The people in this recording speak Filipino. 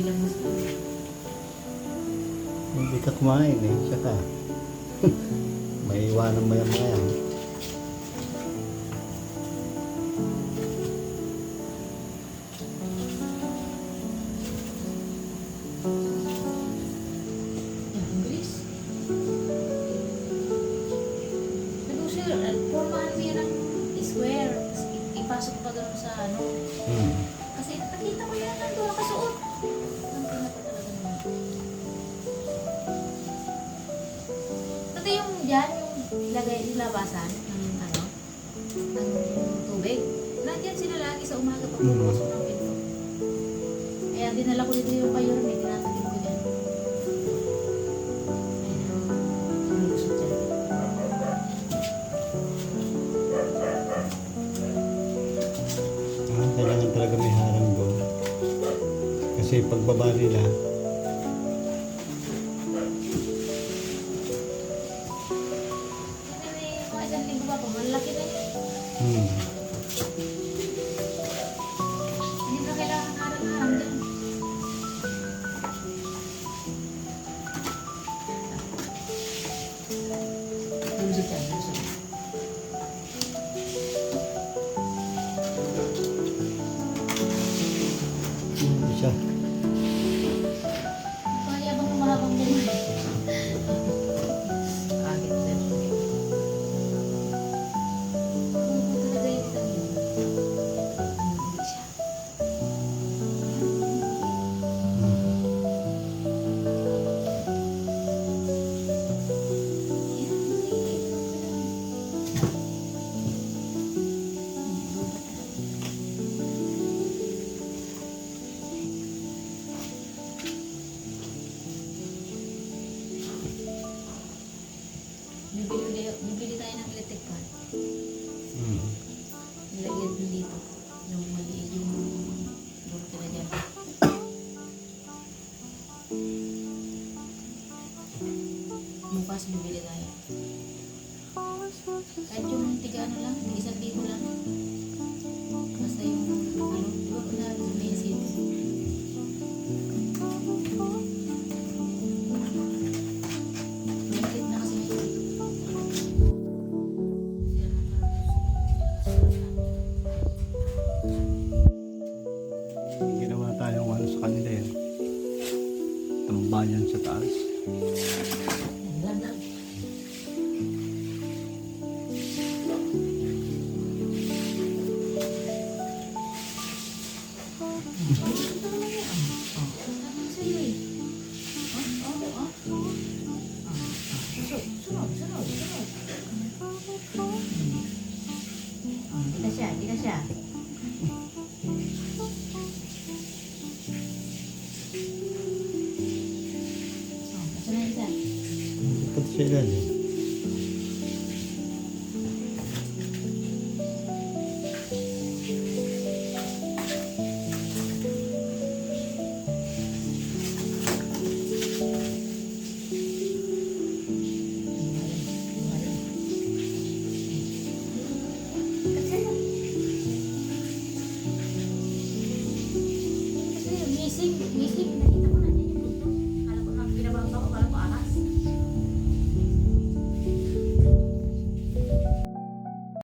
nilabas ko. Hindi ka kumain eh, saka. May iwanan mo yung mga yan. Ang bilis. Nag-uso, formahan mo yan ng square. Tapos ipasok pa doon sa ano. Kasi nakita ko yan nandun nakasuot. Ang pinaka talaga naman. Pati yung dyan, yung lagay, nilabasan ng ano, ng tubig. Nandiyan sila lagi sa umaga pag pumasok ng pinto. Kaya dinala ko dito yung kayo may tinatalim ko dyan. Ayun yung lulusot dyan. Kailangan talaga may harang doon. Kasi pagbaba nila, May mga isang linggo pa po, malaki na yun. Hindi na kailangan harang-harang dyan. Lulusot dyan, lulusot. isa. Kaya bang mahabang buhay? Kagit din. Puto talaga yung itang yun. Hindi siya. Bibili tayo ng electric fan. Nilagyan din dito. Yung maliit yung burke na dyan. Bukas bibili tayo. Kahit yung tiga ano lang, isang libo lang. Basta yung ano, diba na lumisit. Mainit na kasi ngayon. Ginawa tayong ano sa kanila yan. Tambayan sa taas. Ayan lang. Ito naman yan. Ano sa'yo eh? Sunod. Di ka siya. Basta na isa. Pati sila din.